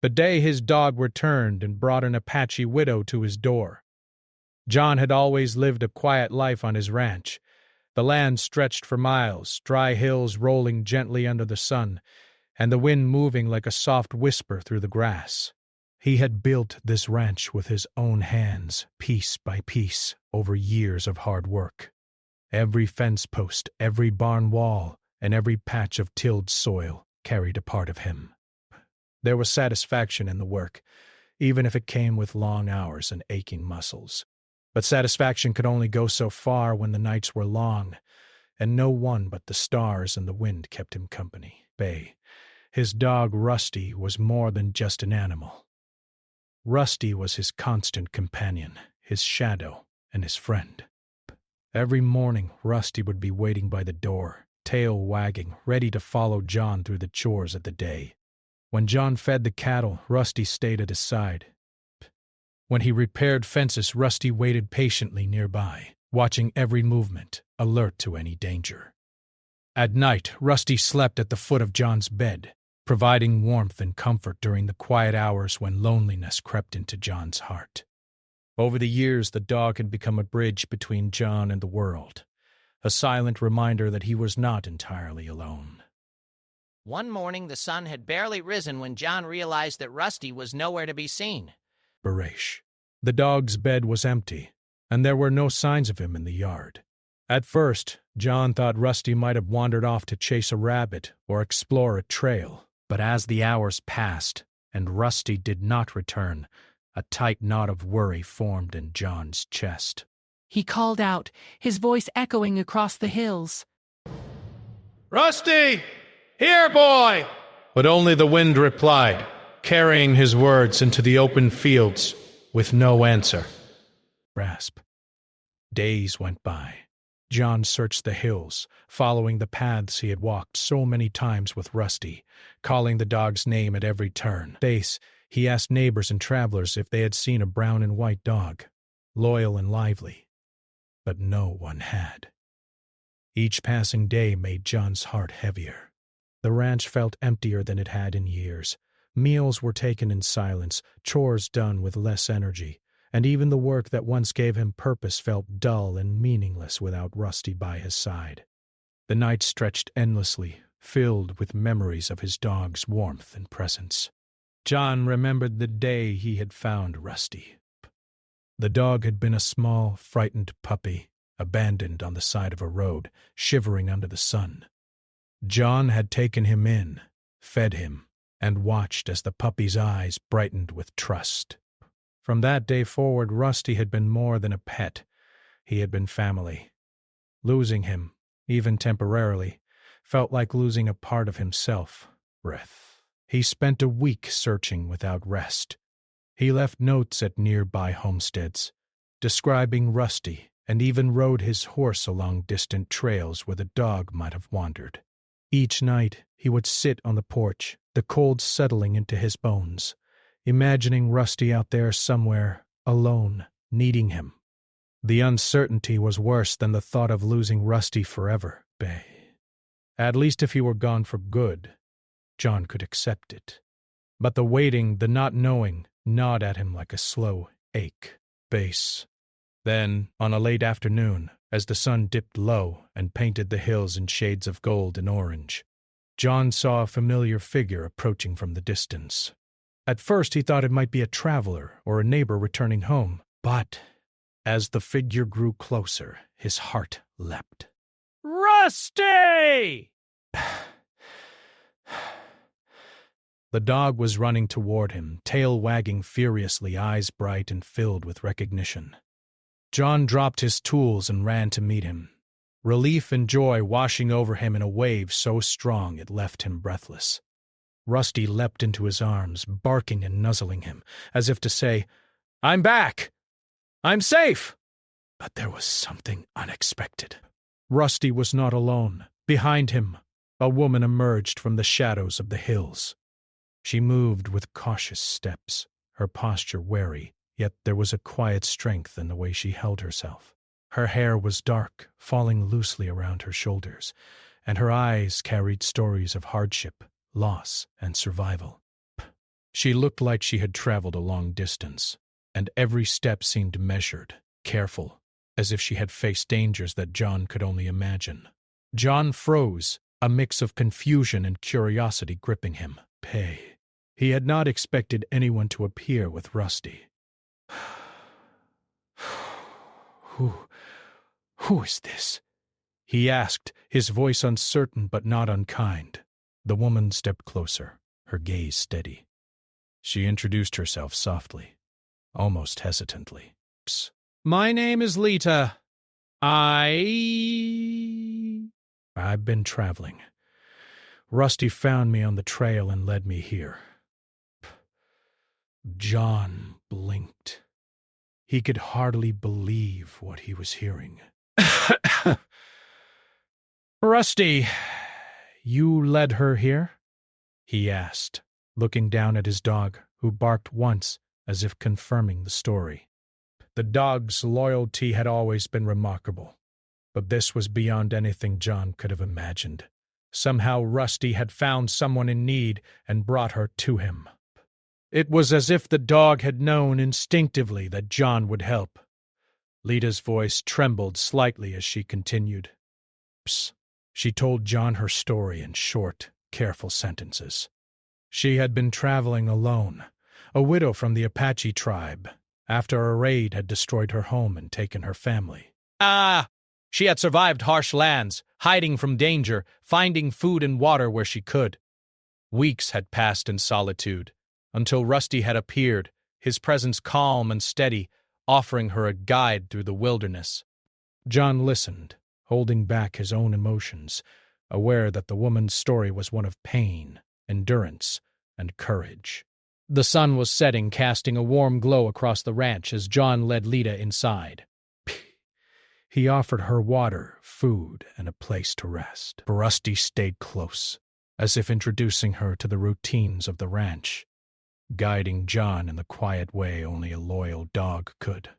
The day his dog returned and brought an Apache widow to his door. John had always lived a quiet life on his ranch. The land stretched for miles, dry hills rolling gently under the sun, and the wind moving like a soft whisper through the grass. He had built this ranch with his own hands, piece by piece, over years of hard work. Every fence post, every barn wall, and every patch of tilled soil carried a part of him. There was satisfaction in the work, even if it came with long hours and aching muscles. But satisfaction could only go so far when the nights were long, and no one but the stars and the wind kept him company. His dog Rusty was more than just an animal. Rusty was his constant companion, his shadow, and his friend. Every morning, Rusty would be waiting by the door, tail wagging, ready to follow John through the chores of the day. When John fed the cattle, Rusty stayed at his side. When he repaired fences, Rusty waited patiently nearby, watching every movement, alert to any danger. At night, Rusty slept at the foot of John's bed, providing warmth and comfort during the quiet hours when loneliness crept into John's heart. Over the years, the dog had become a bridge between John and the world, a silent reminder that he was not entirely alone. One morning, the sun had barely risen when John realized that Rusty was nowhere to be seen. Barash. The dog's bed was empty, and there were no signs of him in the yard. At first, John thought Rusty might have wandered off to chase a rabbit or explore a trail. But as the hours passed, and Rusty did not return, a tight knot of worry formed in John's chest. He called out, his voice echoing across the hills. "Rusty! Here, boy!" But only the wind replied, carrying his words into the open fields with no answer. Rasp. Days went by. John searched the hills, following the paths he had walked so many times with Rusty, calling the dog's name at every turn. He asked neighbors and travelers if they had seen a brown and white dog, loyal and lively. But no one had. Each passing day made John's heart heavier. The ranch felt emptier than it had in years. Meals were taken in silence, chores done with less energy, and even the work that once gave him purpose felt dull and meaningless without Rusty by his side. The night stretched endlessly, filled with memories of his dog's warmth and presence. John remembered the day he had found Rusty. The dog had been a small, frightened puppy, abandoned on the side of a road, shivering under the sun. John had taken him in, fed him, and watched as the puppy's eyes brightened with trust. From that day forward, Rusty had been more than a pet. He had been family. Losing him, even temporarily, felt like losing a part of himself. He spent a week searching without rest. He left notes at nearby homesteads, describing Rusty, and even rode his horse along distant trails where the dog might have wandered. Each night he would sit on the porch, the cold settling into his bones, imagining Rusty out there somewhere, alone, needing him. The uncertainty was worse than the thought of losing Rusty forever. At least if he were gone for good, John could accept it. But the waiting, the not knowing, gnawed at him like a slow ache. Then, on a late afternoon, as the sun dipped low and painted the hills in shades of gold and orange, John saw a familiar figure approaching from the distance. At first he thought it might be a traveler or a neighbor returning home, but as the figure grew closer, his heart leapt. "Rusty!" The dog was running toward him, tail wagging furiously, eyes bright and filled with recognition. John dropped his tools and ran to meet him, relief and joy washing over him in a wave so strong it left him breathless. Rusty leapt into his arms, barking and nuzzling him, as if to say, "I'm back! I'm safe!" But there was something unexpected. Rusty was not alone. Behind him, a woman emerged from the shadows of the hills. She moved with cautious steps, her posture wary, yet there was a quiet strength in the way she held herself. Her hair was dark, falling loosely around her shoulders, and her eyes carried stories of hardship, loss, and survival. She looked like she had traveled a long distance, and every step seemed measured, careful, as if she had faced dangers that John could only imagine. John froze, a mix of confusion and curiosity gripping him. Pay. He had not expected anyone to appear with Rusty. Who is this? He asked, his voice uncertain but not unkind. The woman stepped closer, her gaze steady. She introduced herself softly, almost hesitantly. Psst. My name is Lita. I've been traveling. Rusty found me on the trail and led me here. John blinked. He could hardly believe what he was hearing. Rusty, you led her here? He asked, looking down at his dog, who barked once as if confirming the story. The dog's loyalty had always been remarkable, but this was beyond anything John could have imagined. Somehow Rusty had found someone in need and brought her to him. It was as if the dog had known instinctively that John would help. Lita's voice trembled slightly as she continued. Psst. She told John her story in short, careful sentences. She had been traveling alone, a widow from the Apache tribe, after a raid had destroyed her home and taken her family. She had survived harsh lands, hiding from danger, finding food and water where she could. Weeks had passed in solitude, until Rusty had appeared, his presence calm and steady, offering her a guide through the wilderness. John listened, holding back his own emotions, aware that the woman's story was one of pain, endurance, and courage. The sun was setting, casting a warm glow across the ranch as John led Lita inside. He offered her water, food, and a place to rest. Rusty stayed close, as if introducing her to the routines of the ranch, guiding John in the quiet way only a loyal dog could.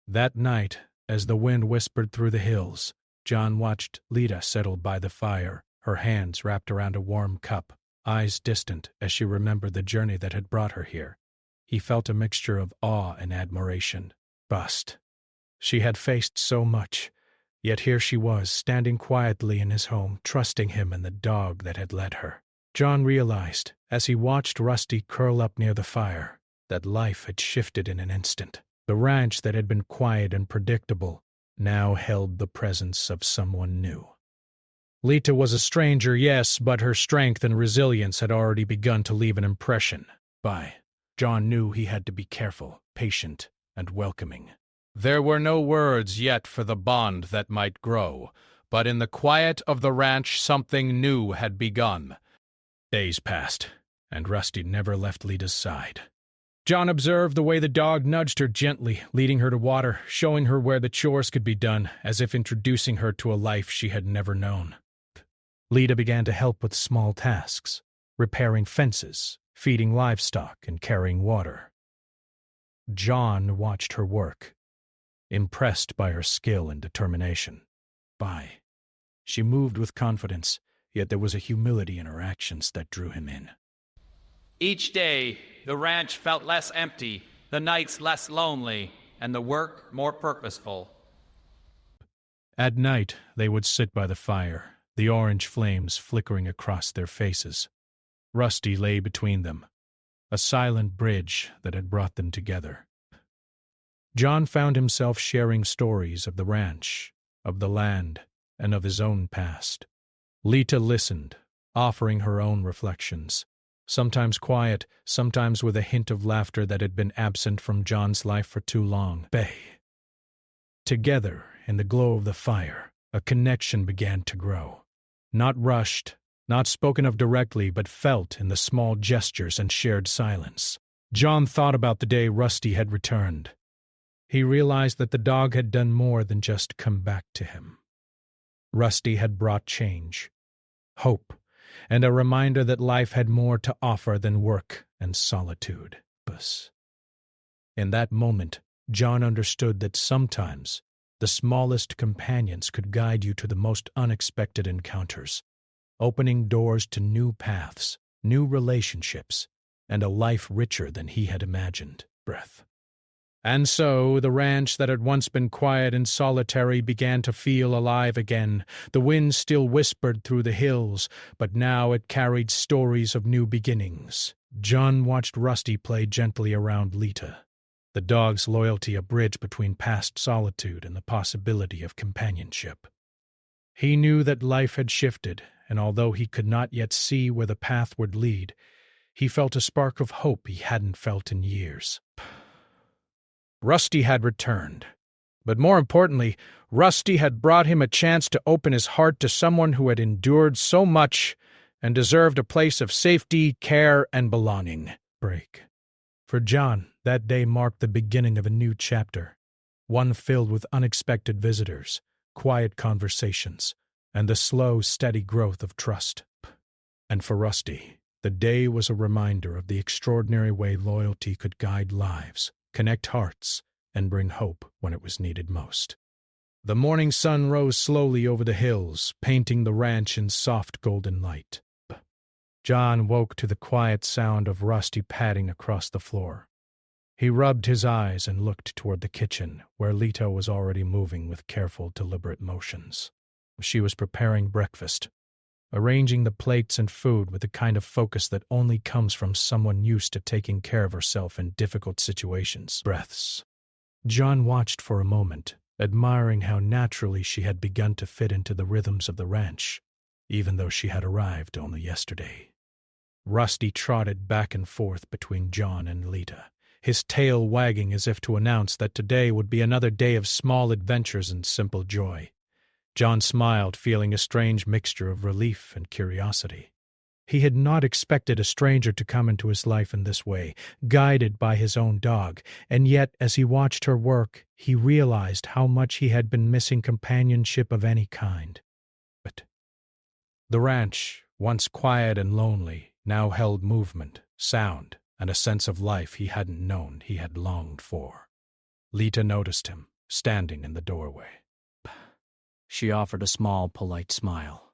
That night, as the wind whispered through the hills, John watched Lita settle by the fire, her hands wrapped around a warm cup, eyes distant as she remembered the journey that had brought her here. He felt a mixture of awe and admiration. Bust. She had faced so much, yet here she was, standing quietly in his home, trusting him and the dog that had led her. John realized, as he watched Rusty curl up near the fire, that life had shifted in an instant. The ranch that had been quiet and predictable now held the presence of someone new. Lita was a stranger, yes, but her strength and resilience had already begun to leave an impression. John knew he had to be careful, patient, and welcoming. There were no words yet for the bond that might grow, but in the quiet of the ranch something new had begun. Days passed, and Rusty never left Lita's side. John observed the way the dog nudged her gently, leading her to water, showing her where the chores could be done, as if introducing her to a life she had never known. Lita began to help with small tasks, repairing fences, feeding livestock, and carrying water. John watched her work, impressed by her skill and determination. She moved with confidence, yet there was a humility in her actions that drew him in. Each day, the ranch felt less empty, the nights less lonely, and the work more purposeful. At night, they would sit by the fire, the orange flames flickering across their faces. Rusty lay between them, a silent bridge that had brought them together. John found himself sharing stories of the ranch, of the land, and of his own past. Lita listened, offering her own reflections, sometimes quiet, sometimes with a hint of laughter that had been absent from John's life for too long. Together, in the glow of the fire, a connection began to grow. Not rushed, not spoken of directly, but felt in the small gestures and shared silence. John thought about the day Rusty had returned. He realized that the dog had done more than just come back to him. Rusty had brought change, hope, and a reminder that life had more to offer than work and solitude. In that moment, John understood that sometimes the smallest companions could guide you to the most unexpected encounters, opening doors to new paths new relationships, and a life richer than he had imagined. Breath. And so the ranch that had once been quiet and solitary began to feel alive again. The wind still whispered through the hills, but now it carried stories of new beginnings. John watched Rusty play gently around Lita, the dog's loyalty a bridge between past solitude and the possibility of companionship. He knew that life had shifted, and although he could not yet see where the path would lead, he felt a spark of hope he hadn't felt in years. Rusty had returned. But more importantly, Rusty had brought him a chance to open his heart to someone who had endured so much and deserved a place of safety, care, and belonging. Break. For John, that day marked the beginning of a new chapter, one filled with unexpected visitors, quiet conversations, and the slow, steady growth of trust. And for Rusty, the day was a reminder of the extraordinary way loyalty could guide lives, connect hearts, and bring hope when it was needed most. The morning sun rose slowly over the hills, painting the ranch in soft golden light. John woke to the quiet sound of Rusty padding across the floor. He rubbed his eyes and looked toward the kitchen, where Lita was already moving with careful, deliberate motions. She was preparing breakfast, arranging the plates and food with the kind of focus that only comes from someone used to taking care of herself in difficult situations. Breaths. John watched for a moment, admiring how naturally she had begun to fit into the rhythms of the ranch, even though she had arrived only yesterday. Rusty trotted back and forth between John and Lita, his tail wagging as if to announce that today would be another day of small adventures and simple joy. John smiled, feeling a strange mixture of relief and curiosity. He had not expected a stranger to come into his life in this way, guided by his own dog, and yet, as he watched her work, he realized how much he had been missing companionship of any kind. But the ranch, once quiet and lonely, now held movement, sound, and a sense of life he hadn't known he had longed for. Lita noticed him, standing in the doorway. She offered a small, polite smile.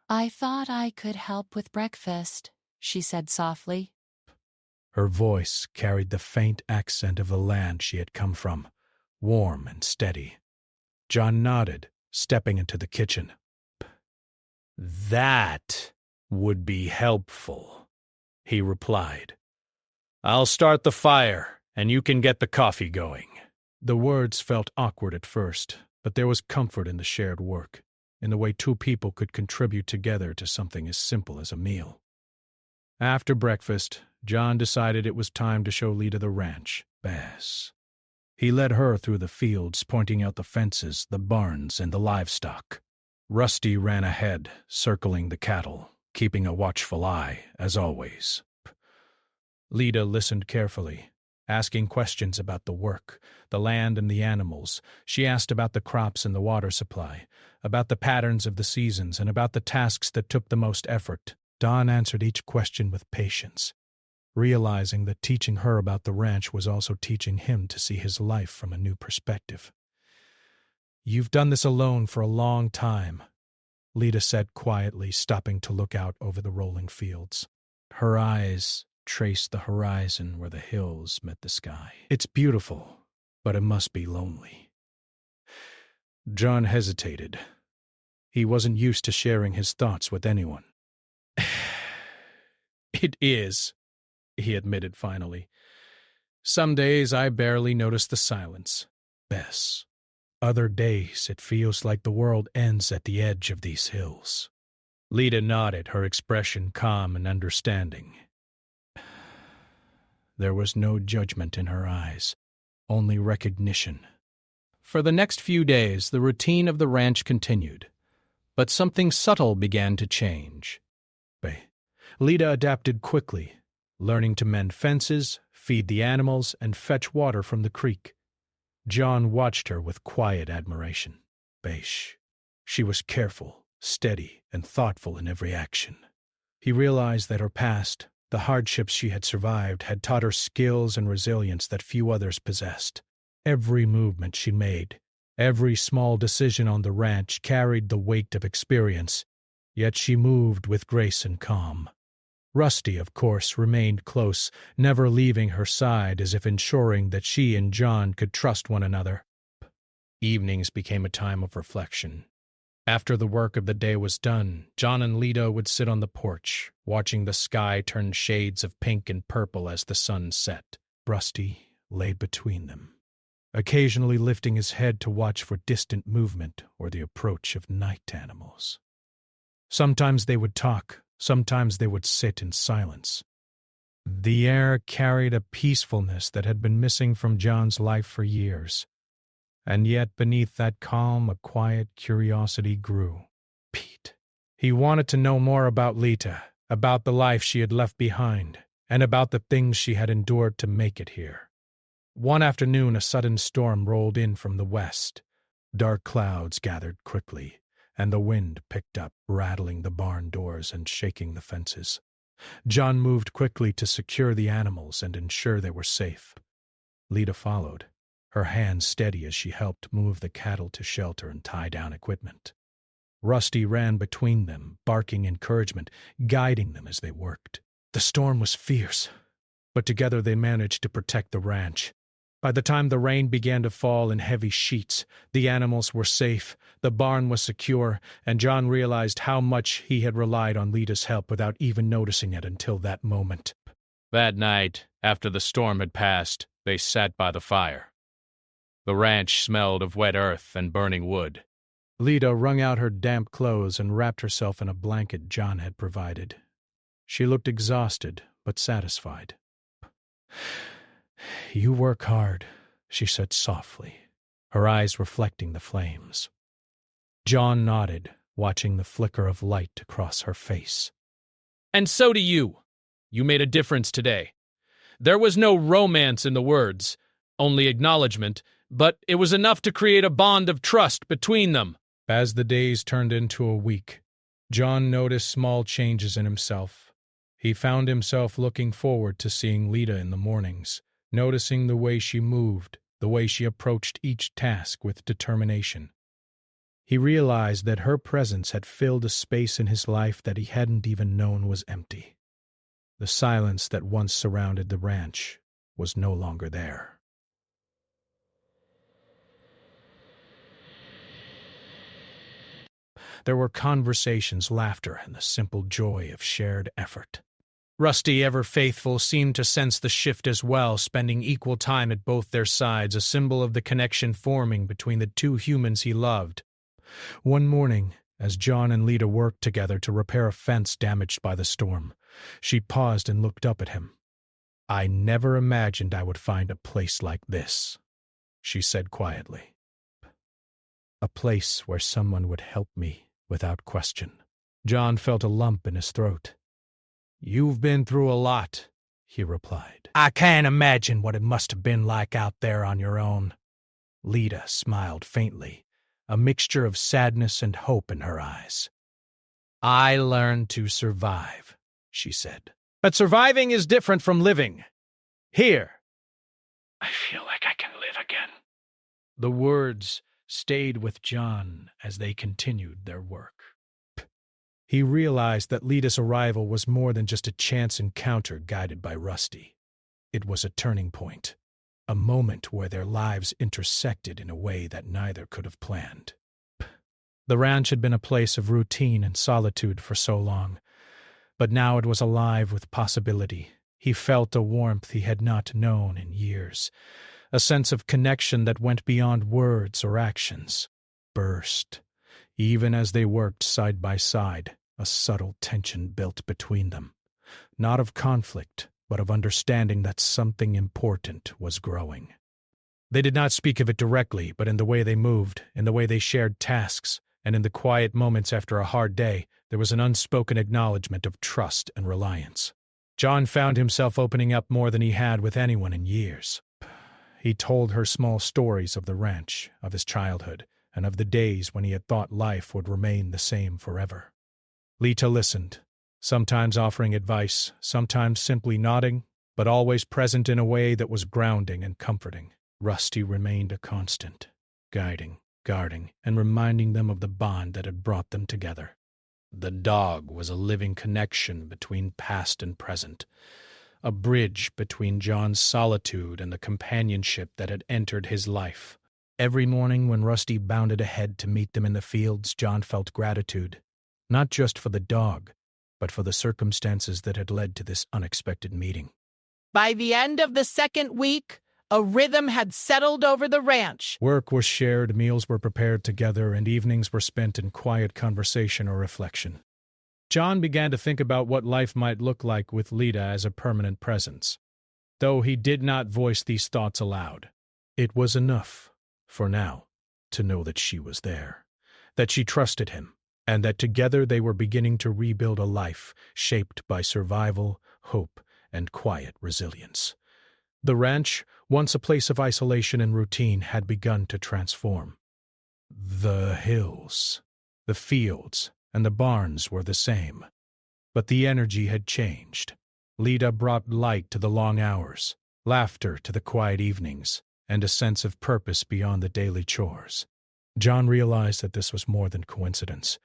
I thought I could help with breakfast, she said softly. Her voice carried the faint accent of the land she had come from, warm and steady. John nodded, stepping into the kitchen. That would be helpful, he replied. I'll start the fire, and you can get the coffee going. The words felt awkward at first, but there was comfort in the shared work, in the way two people could contribute together to something as simple as a meal. After breakfast, John decided it was time to show Lita the ranch, Bass. He led her through the fields, pointing out the fences, the barns, and the livestock. Rusty ran ahead, circling the cattle, keeping a watchful eye, as always. Lita listened carefully, asking questions about the work, the land and the animals. She asked about the crops and the water supply, about the patterns of the seasons, and about the tasks that took the most effort. Don answered each question with patience, realizing that teaching her about the ranch was also teaching him to see his life from a new perspective. You've done this alone for a long time, Lita said quietly, stopping to look out over the rolling fields. Her eyes traced the horizon where the hills met the sky. It's beautiful, but it must be lonely. John hesitated. He wasn't used to sharing his thoughts with anyone. It is, he admitted finally. Some days I barely notice the silence. Bess. Other days it feels like the world ends at the edge of these hills. Lita nodded, her expression calm and understanding. There was no judgment in her eyes, only recognition. For the next few days, the routine of the ranch continued, but something subtle began to change. Lita adapted quickly, learning to mend fences, feed the animals, and fetch water from the creek. John watched her with quiet admiration. She was careful, steady, and thoughtful in every action. He realized that her past, the hardships she had survived, had taught her skills and resilience that few others possessed. Every movement she made, every small decision on the ranch carried the weight of experience, yet she moved with grace and calm. Rusty, of course, remained close, never leaving her side, as if ensuring that she and John could trust one another. Evenings became a time of reflection. After the work of the day was done, John and Lita would sit on the porch, watching the sky turn shades of pink and purple as the sun set. Rusty lay between them, occasionally lifting his head to watch for distant movement or the approach of night animals. Sometimes they would talk, sometimes they would sit in silence. The air carried a peacefulness that had been missing from John's life for years. And yet beneath that calm, a quiet curiosity grew. Pete. He wanted to know more about Lita, about the life she had left behind, and about the things she had endured to make it here. One afternoon a sudden storm rolled in from the west. Dark clouds gathered quickly, and the wind picked up, rattling the barn doors and shaking the fences. John moved quickly to secure the animals and ensure they were safe. Lita followed, her hands steady as she helped move the cattle to shelter and tie down equipment. Rusty ran between them, barking encouragement, guiding them as they worked. The storm was fierce, but together they managed to protect the ranch. By the time the rain began to fall in heavy sheets, the animals were safe, the barn was secure, and John realized how much he had relied on Lita's help without even noticing it until that moment. That night, after the storm had passed, they sat by the fire. The ranch smelled of wet earth and burning wood. Lita wrung out her damp clothes and wrapped herself in a blanket John had provided. She looked exhausted, but satisfied. "You work hard," she said softly, her eyes reflecting the flames. John nodded, watching the flicker of light across her face. "And so do you. You made a difference today. There was no romance in the words, only acknowledgement, but it was enough to create a bond of trust between them." As the days turned into a week, John noticed small changes in himself. He found himself looking forward to seeing Lita in the mornings, noticing the way she moved, the way she approached each task with determination. He realized that her presence had filled a space in his life that he hadn't even known was empty. The silence that once surrounded the ranch was no longer there. There were conversations, laughter, and the simple joy of shared effort. Rusty, ever faithful, seemed to sense the shift as well, spending equal time at both their sides, a symbol of the connection forming between the two humans he loved. One morning, as John and Lita worked together to repair a fence damaged by the storm, she paused and looked up at him. "I never imagined I would find a place like this," she said quietly. "A place where someone would help me without question." John felt a lump in his throat. "You've been through a lot," he replied. "I can't imagine what it must have been like out there on your own." Lita smiled faintly, a mixture of sadness and hope in her eyes. "I learned to survive," she said. "But surviving is different from living. Here, I feel like I can live again." The words stayed with John as they continued their work. He realized that Lita's arrival was more than just a chance encounter guided by Rusty. It was a turning point, a moment where their lives intersected in a way that neither could have planned. The ranch had been a place of routine and solitude for so long, but now it was alive with possibility. He felt a warmth he had not known in years, a sense of connection that went beyond words or actions. Burst. Even as they worked side by side, a subtle tension built between them, not of conflict, but of understanding that something important was growing. They did not speak of it directly, but in the way they moved, in the way they shared tasks, and in the quiet moments after a hard day, there was an unspoken acknowledgement of trust and reliance. John found himself opening up more than he had with anyone in years. He told her small stories of the ranch, of his childhood, and of the days when he had thought life would remain the same forever. Lita listened, sometimes offering advice, sometimes simply nodding, but always present in a way that was grounding and comforting. Rusty remained a constant, guiding, guarding, and reminding them of the bond that had brought them together. The dog was a living connection between past and present, a bridge between John's solitude and the companionship that had entered his life. Every morning when Rusty bounded ahead to meet them in the fields, John felt gratitude, not just for the dog, but for the circumstances that had led to this unexpected meeting. By the end of the second week, a rhythm had settled over the ranch. Work was shared, meals were prepared together, and evenings were spent in quiet conversation or reflection. John began to think about what life might look like with Lita as a permanent presence. Though he did not voice these thoughts aloud, it was enough, for now, to know that she was there, that she trusted him, and that together they were beginning to rebuild a life shaped by survival, hope, and quiet resilience. The ranch, once a place of isolation and routine, had begun to transform. The hills, the fields, and the barns were the same, but the energy had changed. Lita brought light to the long hours, laughter to the quiet evenings, and a sense of purpose beyond the daily chores. John realized that this was more than coincidence.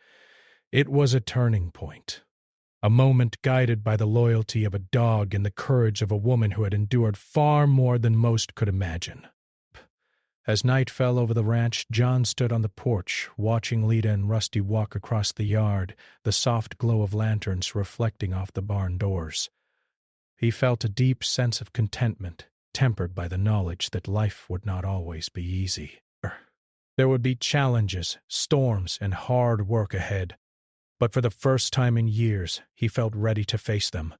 It was a turning point, a moment guided by the loyalty of a dog and the courage of a woman who had endured far more than most could imagine. As night fell over the ranch, John stood on the porch, watching Lita and Rusty walk across the yard, the soft glow of lanterns reflecting off the barn doors. He felt a deep sense of contentment, tempered by the knowledge that life would not always be easy. There would be challenges, storms, and hard work ahead. But for the first time in years, he felt ready to face them,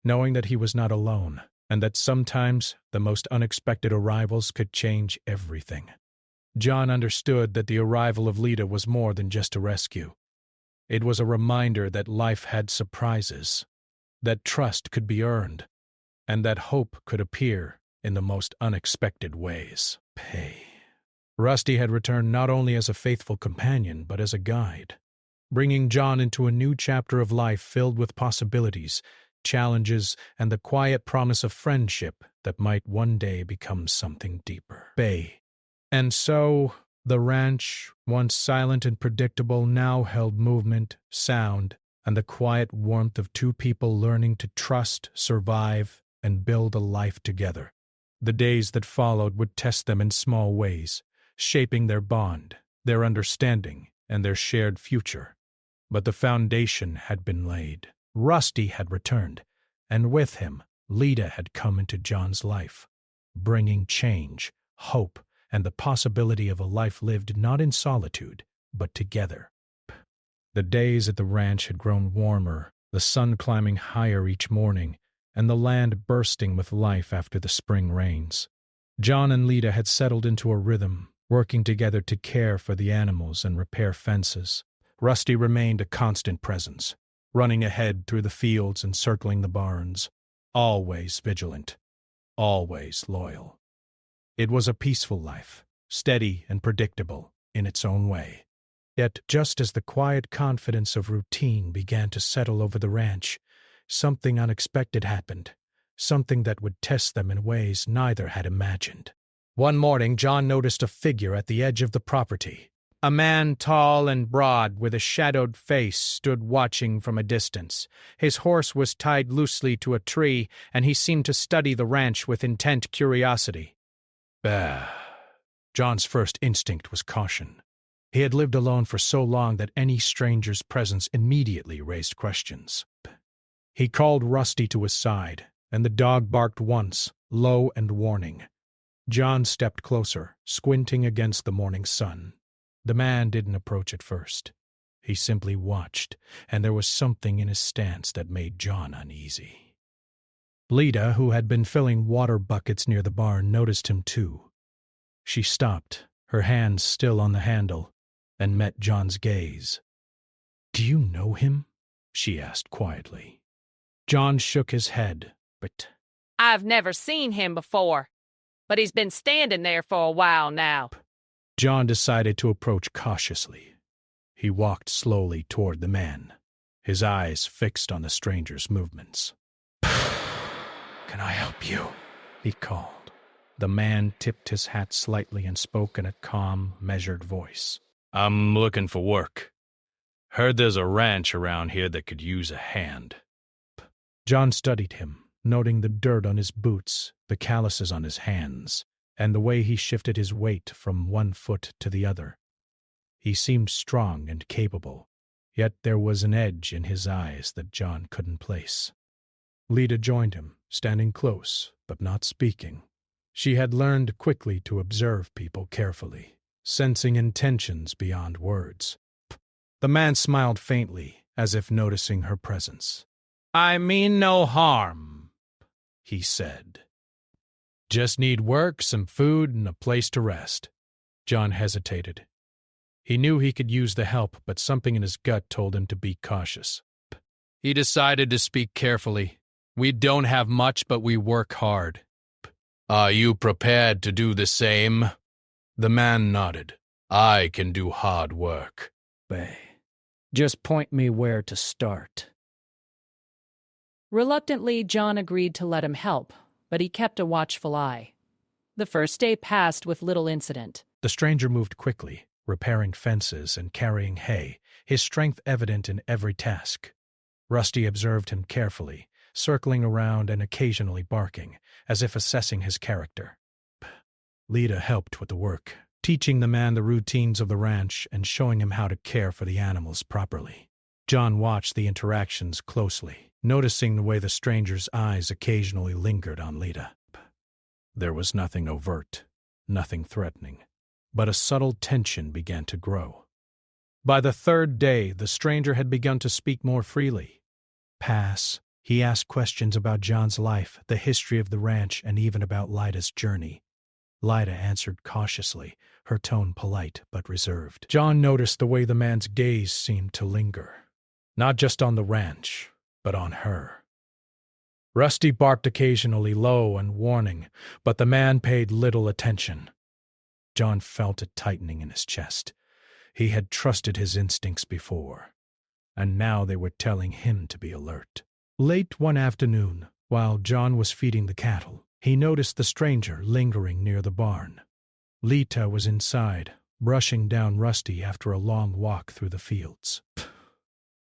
knowing that he was not alone, and that sometimes the most unexpected arrivals could change everything. John understood that the arrival of Lita was more than just a rescue. It was a reminder that life had surprises, that trust could be earned, and that hope could appear in the most unexpected ways. Rusty had returned not only as a faithful companion, but as a guide, bringing John into a new chapter of life filled with possibilities, challenges, and the quiet promise of friendship that might one day become something deeper. And so, the ranch, once silent and predictable, now held movement, sound, and the quiet warmth of two people learning to trust, survive, and build a life together. The days that followed would test them in small ways, shaping their bond, their understanding, and their shared future. But the foundation had been laid. Rusty had returned, and with him, Lita had come into John's life, bringing change, hope, and the possibility of a life lived not in solitude, but together. The days at the ranch had grown warmer, the sun climbing higher each morning, and the land bursting with life after the spring rains. John and Lita had settled into a rhythm, working together to care for the animals and repair fences. Rusty remained a constant presence, running ahead through the fields and circling the barns, always vigilant, always loyal. It was a peaceful life, steady and predictable in its own way. Yet, just as the quiet confidence of routine began to settle over the ranch, something unexpected happened, something that would test them in ways neither had imagined. One morning, John noticed a figure at the edge of the property. A man tall and broad, with a shadowed face, stood watching from a distance. His horse was tied loosely to a tree, and he seemed to study the ranch with intent curiosity. Bah! John's first instinct was caution. He had lived alone for so long that any stranger's presence immediately raised questions. He called Rusty to his side, and the dog barked once, low and warning. John stepped closer, squinting against the morning sun. The man didn't approach at first. He simply watched, and there was something in his stance that made John uneasy. Lita, who had been filling water buckets near the barn, noticed him too. She stopped, her hands still on the handle, and met John's gaze. "Do you know him?" she asked quietly. John shook his head, but I've never seen him before, but he's been standing there for a while now. John decided to approach cautiously. He walked slowly toward the man, his eyes fixed on the stranger's movements. "Can I help you?" he called. The man tipped his hat slightly and spoke in a calm, measured voice. "I'm looking for work. Heard there's a ranch around here that could use a hand. John studied him, noting the dirt on his boots, the calluses on his hands, and the way he shifted his weight from one foot to the other. He seemed strong and capable, yet there was an edge in his eyes that John couldn't place. Lita joined him, standing close, but not speaking. She had learned quickly to observe people carefully, sensing intentions beyond words. The man smiled faintly, as if noticing her presence. I mean no harm, he said. Just need work, some food, and a place to rest. John hesitated. He knew he could use the help, but something in his gut told him to be cautious. He decided to speak carefully. We don't have much, but we work hard. Are you prepared to do the same? The man nodded. I can do hard work. Just point me where to start. Reluctantly, John agreed to let him help, but he kept a watchful eye. The first day passed with little incident. The stranger moved quickly, repairing fences and carrying hay, his strength evident in every task. Rusty observed him carefully, circling around and occasionally barking, as if assessing his character. Lita helped with the work, teaching the man the routines of the ranch and showing him how to care for the animals properly. John watched the interactions closely, noticing the way the stranger's eyes occasionally lingered on Lita. There was nothing overt, nothing threatening, but a subtle tension began to grow. By the third day, the stranger had begun to speak more freely. He asked questions about John's life, the history of the ranch, and even about Lida's journey. Lida answered cautiously, her tone polite but reserved. John noticed the way the man's gaze seemed to linger, not just on the ranch, but on her. Rusty barked occasionally, low and warning, but the man paid little attention. John felt it tightening in his chest. He had trusted his instincts before, and now they were telling him to be alert. Late one afternoon, while John was feeding the cattle, he noticed the stranger lingering near the barn. Lita was inside, brushing down Rusty after a long walk through the fields.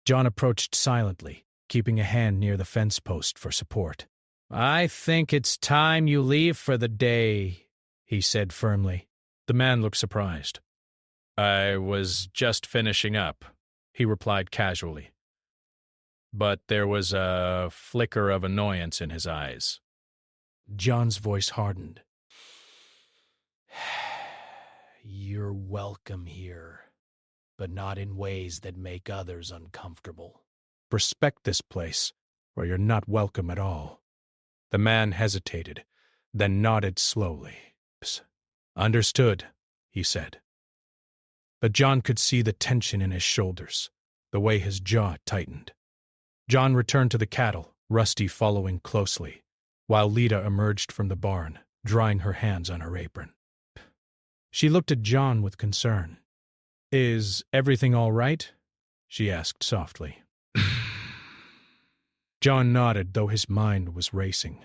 John approached silently, keeping a hand near the fence post for support. I think it's time you leave for the day, he said firmly. The man looked surprised. I was just finishing up, he replied casually. But there was a flicker of annoyance in his eyes. John's voice hardened. You're welcome here, but not in ways that make others uncomfortable. Respect this place, or you're not welcome at all. The man hesitated, then nodded slowly. Understood, he said. But John could see the tension in his shoulders, the way his jaw tightened. John returned to the cattle, Rusty following closely, while Lita emerged from the barn, drying her hands on her apron. She looked at John with concern. Is everything all right? She asked softly. John nodded, though his mind was racing.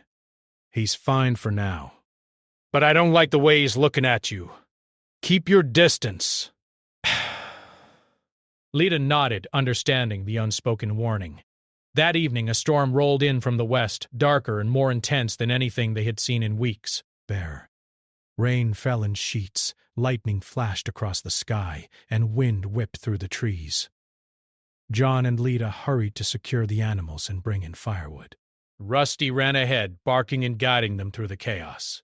He's fine for now. But I don't like the way he's looking at you. Keep your distance. Lita nodded, understanding the unspoken warning. That evening, a storm rolled in from the west, darker and more intense than anything they had seen in weeks. Rain fell in sheets, lightning flashed across the sky, and wind whipped through the trees. John and Lita hurried to secure the animals and bring in firewood. Rusty ran ahead, barking and guiding them through the chaos.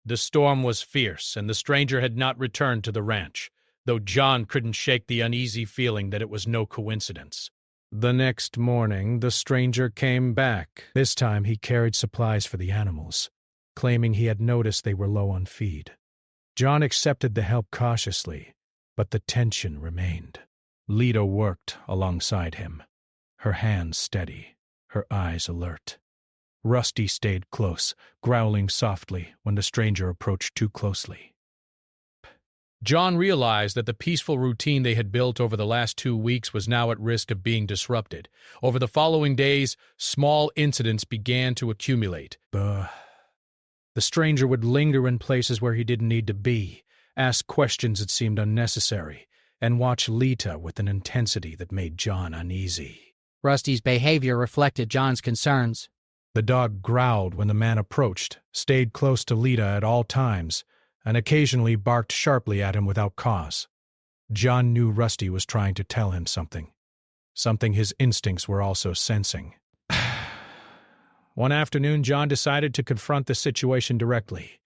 The storm was fierce, and the stranger had not returned to the ranch, though John couldn't shake the uneasy feeling that it was no coincidence. The next morning, the stranger came back. This time he carried supplies for the animals, claiming he had noticed they were low on feed. John accepted the help cautiously, but the tension remained. Lita worked alongside him, her hands steady, her eyes alert. Rusty stayed close, growling softly when the stranger approached too closely. John realized that the peaceful routine they had built over the last 2 weeks was now at risk of being disrupted. Over the following days, small incidents began to accumulate. The stranger would linger in places where he didn't need to be, ask questions that seemed unnecessary, and watched Lita with an intensity that made John uneasy. Rusty's behavior reflected John's concerns. The dog growled when the man approached, stayed close to Lita at all times, and occasionally barked sharply at him without cause. John knew Rusty was trying to tell him something his instincts were also sensing. One afternoon, John decided to confront the situation directly.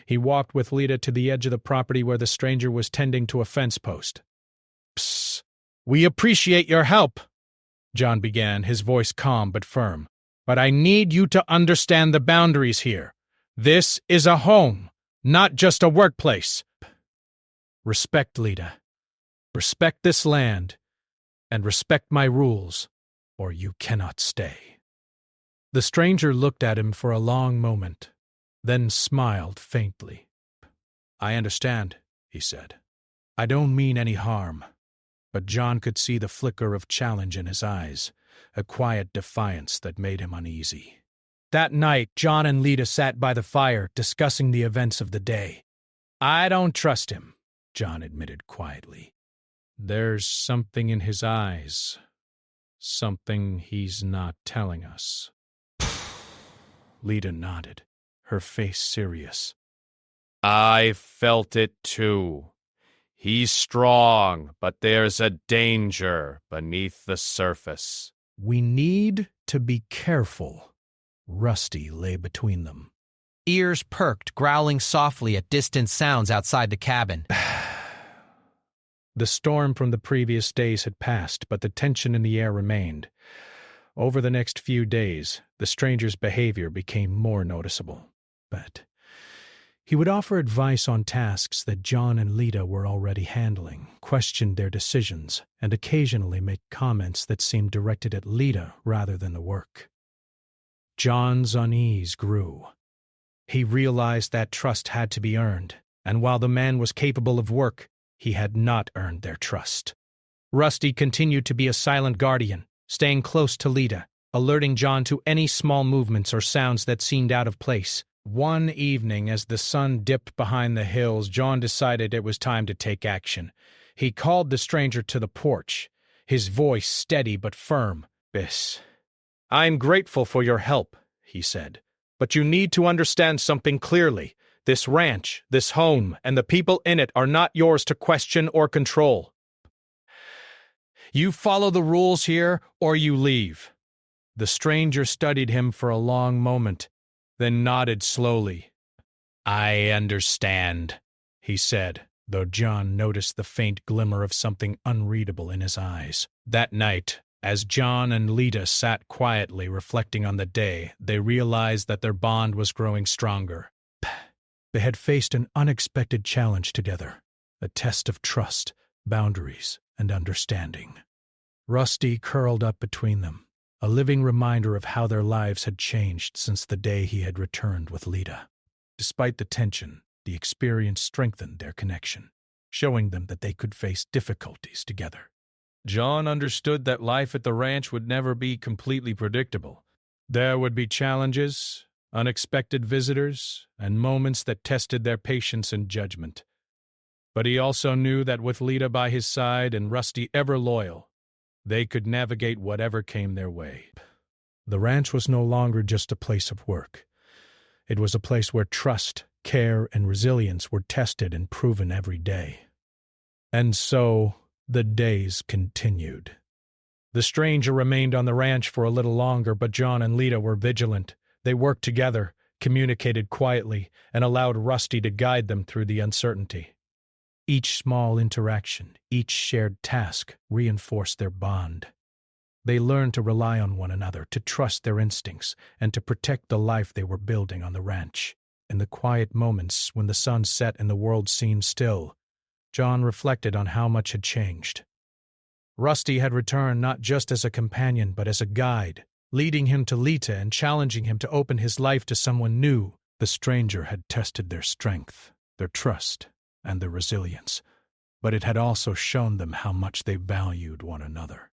He walked with Lita to the edge of the property where the stranger was tending to a fence post. "Psst! We appreciate your help," John began, his voice calm but firm. "But I need you to understand the boundaries here. This is a home, not just a workplace. Respect Lita. Respect this land. And respect my rules, or you cannot stay." The stranger looked at him for a long moment, then smiled faintly. "I understand," he said. "I don't mean any harm." But John could see the flicker of challenge in his eyes, a quiet defiance that made him uneasy. That night, John and Lita sat by the fire, discussing the events of the day. "I don't trust him," John admitted quietly. "There's something in his eyes. Something he's not telling us." Lita nodded, her face serious. "I felt it too. He's strong, but there's a danger beneath the surface." "We need to be careful." Rusty lay between them. Ears perked, growling softly at distant sounds outside the cabin. The storm from the previous days had passed, but the tension in the air remained. Over the next few days, the stranger's behavior became more noticeable. But he would offer advice on tasks that John and Lita were already handling, questioned their decisions, and occasionally make comments that seemed directed at Lita rather than the work. John's unease grew. He realized that trust had to be earned, and while the man was capable of work, he had not earned their trust. Rusty continued to be a silent guardian, staying close to Lita, alerting John to any small movements or sounds that seemed out of place. One evening, as the sun dipped behind the hills, John decided it was time to take action. He called the stranger to the porch, his voice steady but firm. "Biss, I'm grateful for your help," he said, "but you need to understand something clearly. This ranch, this home, and the people in it are not yours to question or control. You follow the rules here, or you leave." The stranger studied him for a long moment, then nodded slowly. "I understand," he said, though John noticed the faint glimmer of something unreadable in his eyes. That night, as John and Lita sat quietly reflecting on the day, they realized that their bond was growing stronger. They had faced an unexpected challenge together, a test of trust, boundaries, and understanding. Rusty curled up between them, a living reminder of how their lives had changed since the day he had returned with Lita. Despite the tension, the experience strengthened their connection, showing them that they could face difficulties together. John understood that life at the ranch would never be completely predictable. There would be challenges, unexpected visitors, and moments that tested their patience and judgment. But he also knew that with Lita by his side and Rusty ever loyal, they could navigate whatever came their way. The ranch was no longer just a place of work. It was a place where trust, care, and resilience were tested and proven every day. And so, the days continued. The stranger remained on the ranch for a little longer, but John and Lita were vigilant. They worked together, communicated quietly, and allowed Rusty to guide them through the uncertainty. Each small interaction, each shared task reinforced their bond. They learned to rely on one another, to trust their instincts, and to protect the life they were building on the ranch. In the quiet moments when the sun set and the world seemed still, John reflected on how much had changed. Rusty had returned not just as a companion but as a guide, leading him to Lita and challenging him to open his life to someone new. The stranger had tested their strength, their trust, and their resilience, but it had also shown them how much they valued one another.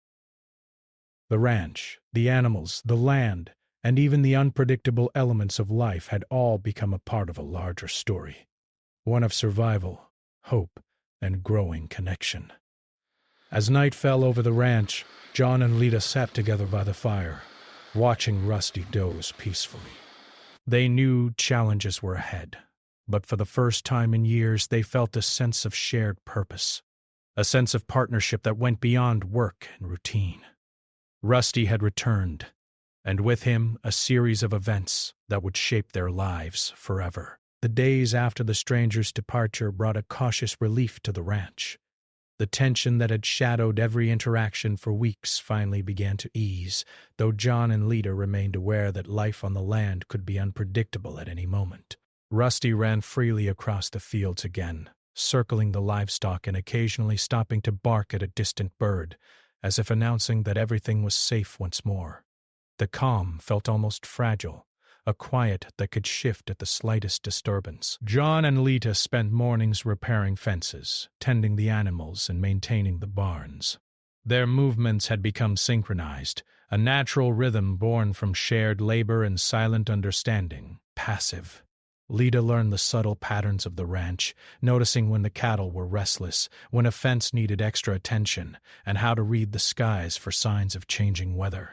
The ranch, the animals, the land, and even the unpredictable elements of life had all become a part of a larger story, one of survival, hope, and growing connection. As night fell over the ranch, John and Lita sat together by the fire, watching Rusty doze peacefully. They knew challenges were ahead, but for the first time in years they felt a sense of shared purpose, a sense of partnership that went beyond work and routine. Rusty had returned, and with him a series of events that would shape their lives forever. The days after the stranger's departure brought a cautious relief to the ranch. The tension that had shadowed every interaction for weeks finally began to ease, though John and Lita remained aware that life on the land could be unpredictable at any moment. Rusty ran freely across the fields again, circling the livestock and occasionally stopping to bark at a distant bird, as if announcing that everything was safe once more. The calm felt almost fragile, a quiet that could shift at the slightest disturbance. John and Lita spent mornings repairing fences, tending the animals, and maintaining the barns. Their movements had become synchronized, a natural rhythm born from shared labor and silent understanding, passive. Lita learned the subtle patterns of the ranch, noticing when the cattle were restless, when a fence needed extra attention, and how to read the skies for signs of changing weather.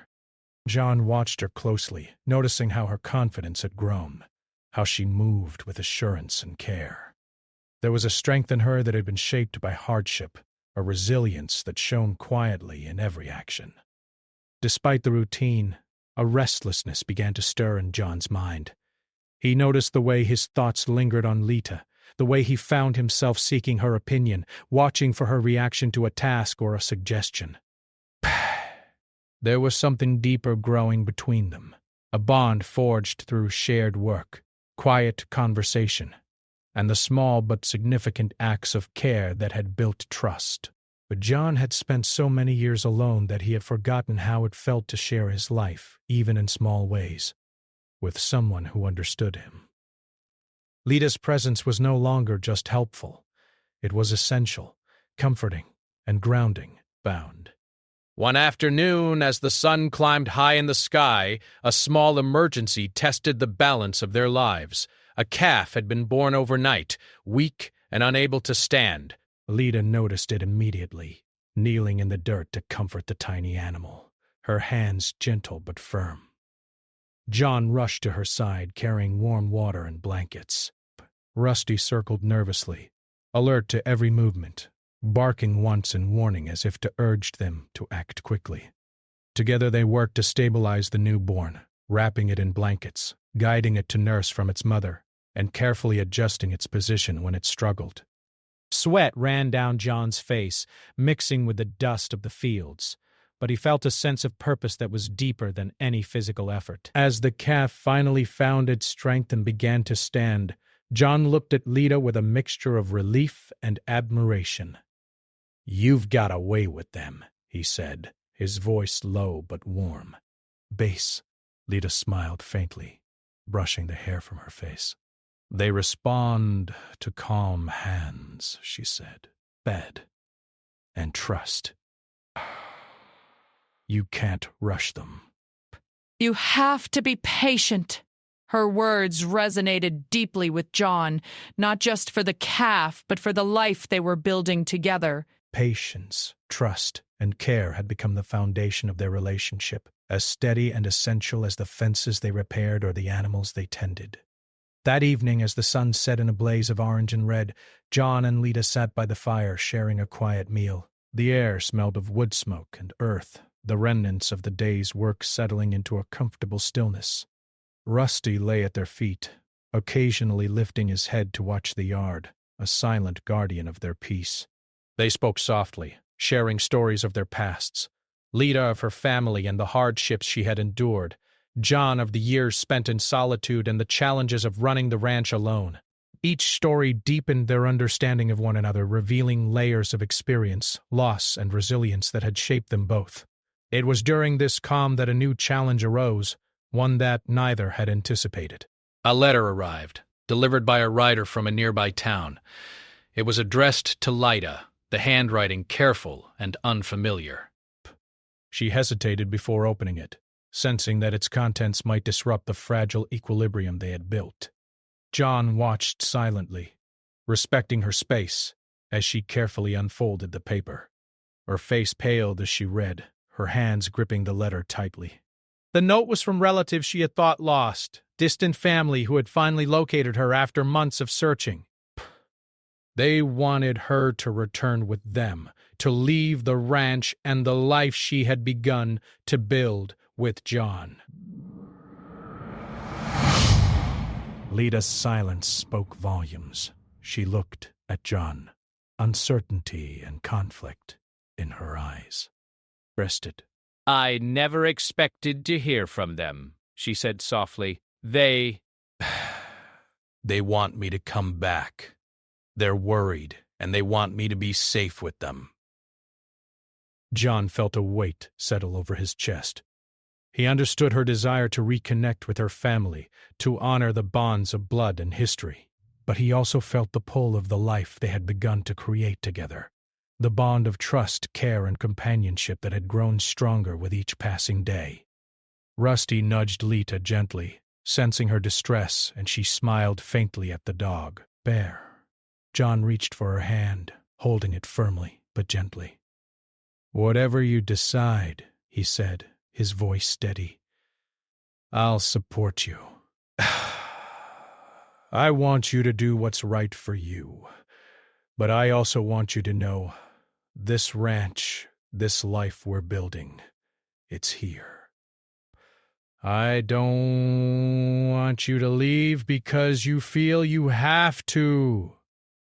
John watched her closely, noticing how her confidence had grown, how she moved with assurance and care. There was a strength in her that had been shaped by hardship, a resilience that shone quietly in every action. Despite the routine, a restlessness began to stir in John's mind. He noticed the way his thoughts lingered on Lita, the way he found himself seeking her opinion, watching for her reaction to a task or a suggestion. There was something deeper growing between them, a bond forged through shared work, quiet conversation, and the small but significant acts of care that had built trust. But John had spent so many years alone that he had forgotten how it felt to share his life, even in small ways, with someone who understood him. Lita's presence was no longer just helpful. It was essential, comforting, and grounding bound. One afternoon, as the sun climbed high in the sky, a small emergency tested the balance of their lives. A calf had been born overnight, weak and unable to stand. Lita noticed it immediately, kneeling in the dirt to comfort the tiny animal, her hands gentle but firm. John rushed to her side, carrying warm water and blankets. Rusty circled nervously, alert to every movement, barking once in warning as if to urge them to act quickly. Together they worked to stabilize the newborn, wrapping it in blankets, guiding it to nurse from its mother, and carefully adjusting its position when it struggled. Sweat ran down John's face, mixing with the dust of the fields, but he felt a sense of purpose that was deeper than any physical effort. As the calf finally found its strength and began to stand, John looked at Lita with a mixture of relief and admiration. "You've got away with them," he said, his voice low but warm. "Base," Lita smiled faintly, brushing the hair from her face. "They respond to calm hands," she said. "Bed and trust. You can't rush them." You have to be patient. Her words resonated deeply with John, not just for the calf, but for the life they were building together. Patience, trust, and care had become the foundation of their relationship, as steady and essential as the fences they repaired or the animals they tended. That evening, as the sun set in a blaze of orange and red, John and Lita sat by the fire, sharing a quiet meal. The air smelled of wood smoke and earth, the remnants of the day's work settling into a comfortable stillness. Rusty lay at their feet, occasionally lifting his head to watch the yard, a silent guardian of their peace. They spoke softly, sharing stories of their pasts. Lita of her family and the hardships she had endured, John of the years spent in solitude and the challenges of running the ranch alone. Each story deepened their understanding of one another, revealing layers of experience, loss, and resilience that had shaped them both. It was during this calm that a new challenge arose, one that neither had anticipated. A letter arrived, delivered by a rider from a nearby town. It was addressed to Lita, the handwriting careful and unfamiliar. She hesitated before opening it, sensing that its contents might disrupt the fragile equilibrium they had built. John watched silently, respecting her space, as she carefully unfolded the paper. Her face paled as she read, her hands gripping the letter tightly. The note was from relatives she had thought lost, distant family who had finally located her after months of searching. They wanted her to return with them, to leave the ranch and the life she had begun to build with John. Lida's silence spoke volumes. She looked at John, uncertainty and conflict in her eyes. Rested. I never expected to hear from them, she said softly. They want me to come back. They're worried, and they want me to be safe with them. John felt a weight settle over his chest. He understood her desire to reconnect with her family, to honor the bonds of blood and history. But he also felt the pull of the life they had begun to create together, the bond of trust, care, and companionship that had grown stronger with each passing day. Rusty nudged Lita gently, sensing her distress, and she smiled faintly at the dog, Bear. John reached for her hand, holding it firmly but gently. "Whatever you decide," he said, his voice steady, "I'll support you. I want you to do what's right for you, but I also want you to know this ranch, this life we're building, it's here. I don't want you to leave because you feel you have to."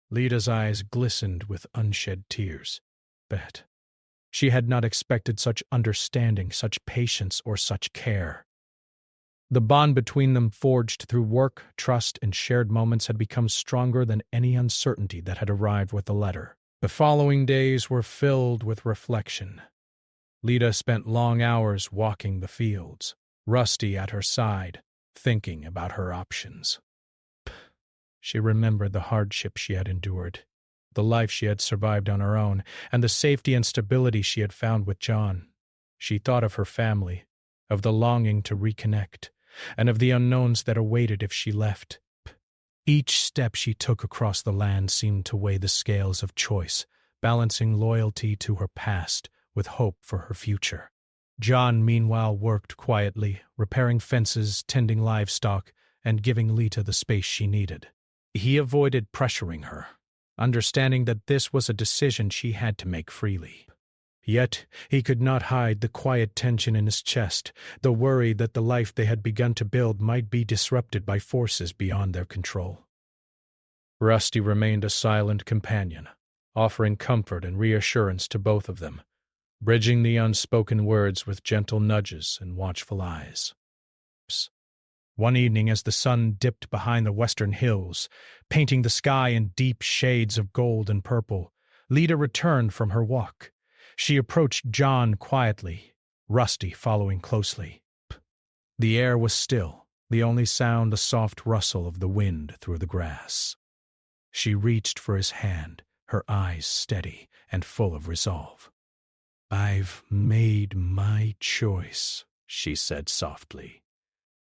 Lida's eyes glistened with unshed tears. Bet. She had not expected such understanding, such patience, or such care. The bond between them, forged through work, trust, and shared moments, had become stronger than any uncertainty that had arrived with the letter. The following days were filled with reflection. Lida spent long hours walking the fields, Rusty at her side, thinking about her options. She remembered the hardship she had endured, the life she had survived on her own, and the safety and stability she had found with John. She thought of her family, of the longing to reconnect, and of the unknowns that awaited if she left. Each step she took across the land seemed to weigh the scales of choice, balancing loyalty to her past with hope for her future. John, meanwhile, worked quietly, repairing fences, tending livestock, and giving Lita the space she needed. He avoided pressuring her, understanding that this was a decision she had to make freely. Yet he could not hide the quiet tension in his chest, the worry that the life they had begun to build might be disrupted by forces beyond their control. Rusty remained a silent companion, offering comfort and reassurance to both of them, bridging the unspoken words with gentle nudges and watchful eyes. One evening, as the sun dipped behind the western hills, painting the sky in deep shades of gold and purple, Lita returned from her walk. She approached John quietly, Rusty following closely. The air was still, the only sound the soft rustle of the wind through the grass. She reached for his hand, her eyes steady and full of resolve. "I've made my choice," she said softly.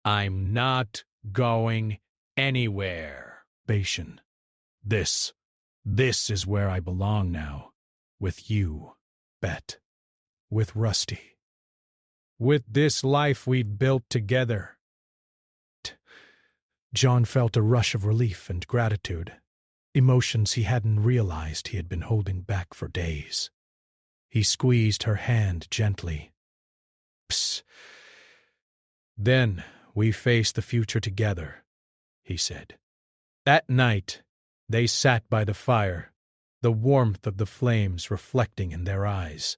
"I'm not going anywhere, Bashan. This is where I belong now, with you, Bet, with Rusty, with this life we've built together." John felt a rush of relief and gratitude, emotions he hadn't realized he had been holding back for days. He squeezed her hand gently. "Psst. Then we face the future together," he said. That night, they sat by the fire, the warmth of the flames reflecting in their eyes.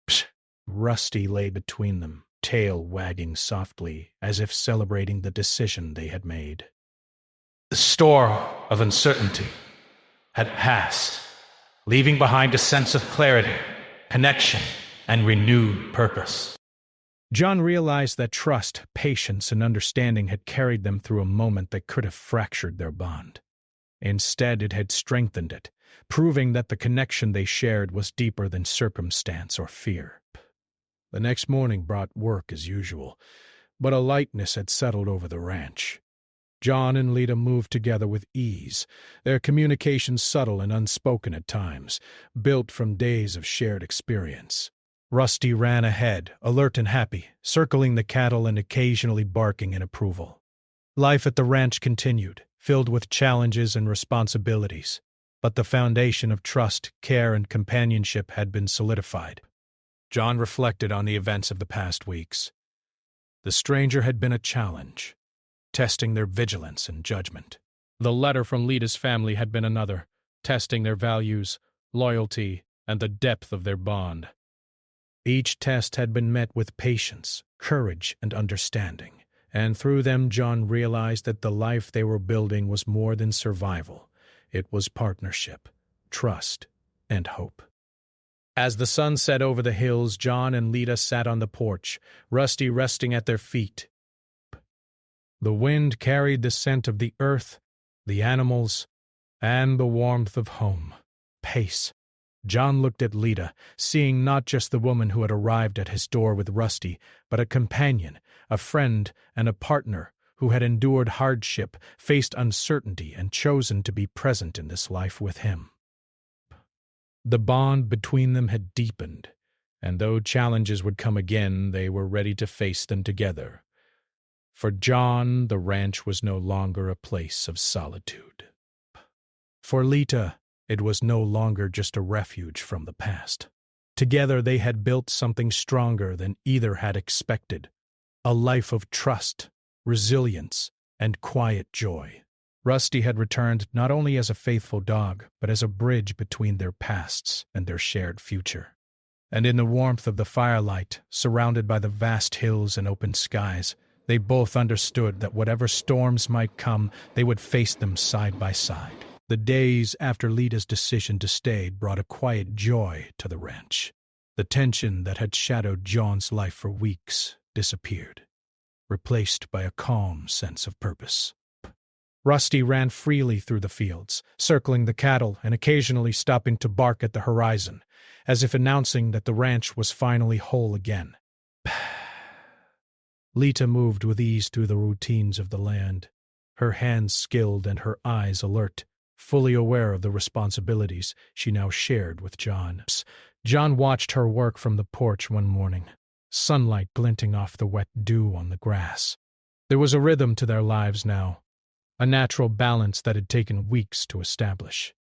Psst. Rusty lay between them, tail wagging softly, as if celebrating the decision they had made. The storm of uncertainty had passed, leaving behind a sense of clarity, connection, and renewed purpose. John realized that trust, patience, and understanding had carried them through a moment that could have fractured their bond. Instead, it had strengthened it, proving that the connection they shared was deeper than circumstance or fear. The next morning brought work as usual, but a lightness had settled over the ranch. John and Lita moved together with ease, their communication subtle and unspoken at times, built from days of shared experience. Rusty ran ahead, alert and happy, circling the cattle and occasionally barking in approval. Life at the ranch continued, filled with challenges and responsibilities, but the foundation of trust, care, and companionship had been solidified. John reflected on the events of the past weeks. The stranger had been a challenge, testing their vigilance and judgment. The letter from Lita's family had been another, testing their values, loyalty, and the depth of their bond. Each test had been met with patience, courage, and understanding, and through them John realized that the life they were building was more than survival. It was partnership, trust, and hope. As the sun set over the hills, John and Lita sat on the porch, Rusty resting at their feet. The wind carried the scent of the earth, the animals, and the warmth of home. Pace. John looked at Lita, seeing not just the woman who had arrived at his door with Rusty, but a companion, a friend, and a partner who had endured hardship, faced uncertainty, and chosen to be present in this life with him. The bond between them had deepened, and though challenges would come again, they were ready to face them together. For John, the ranch was no longer a place of solitude. For Lita, it was no longer just a refuge from the past. Together they had built something stronger than either had expected, a life of trust, resilience, and quiet joy. Rusty had returned not only as a faithful dog, but as a bridge between their pasts and their shared future. And in the warmth of the firelight, surrounded by the vast hills and open skies, they both understood that whatever storms might come, they would face them side by side. The days after Lita's decision to stay brought a quiet joy to the ranch. The tension that had shadowed John's life for weeks disappeared, replaced by a calm sense of purpose. Rusty ran freely through the fields, circling the cattle and occasionally stopping to bark at the horizon, as if announcing that the ranch was finally whole again. Lita moved with ease through the routines of the land, her hands skilled and her eyes alert, fully aware of the responsibilities she now shared with John. John watched her work from the porch one morning, sunlight glinting off the wet dew on the grass. There was a rhythm to their lives now, a natural balance that had taken weeks to establish.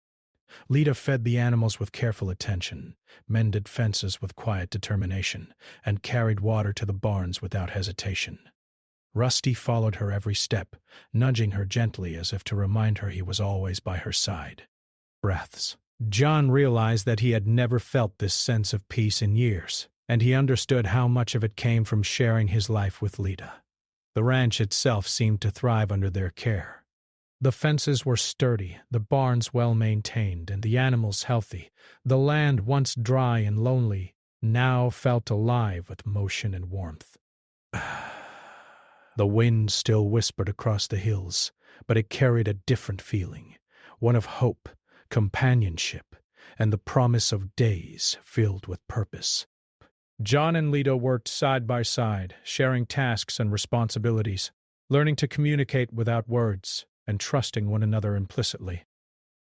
Lita fed the animals with careful attention, mended fences with quiet determination, and carried water to the barns without hesitation. Rusty followed her every step, nudging her gently as if to remind her he was always by her side. Breaths. John realized that he had never felt this sense of peace in years, and he understood how much of it came from sharing his life with Lita. The ranch itself seemed to thrive under their care. The fences were sturdy, the barns well-maintained, and the animals healthy. The land, once dry and lonely, now felt alive with motion and warmth. The wind still whispered across the hills, but it carried a different feeling, one of hope, companionship, and the promise of days filled with purpose. John and Lita worked side by side, sharing tasks and responsibilities, learning to communicate without words, and trusting one another implicitly.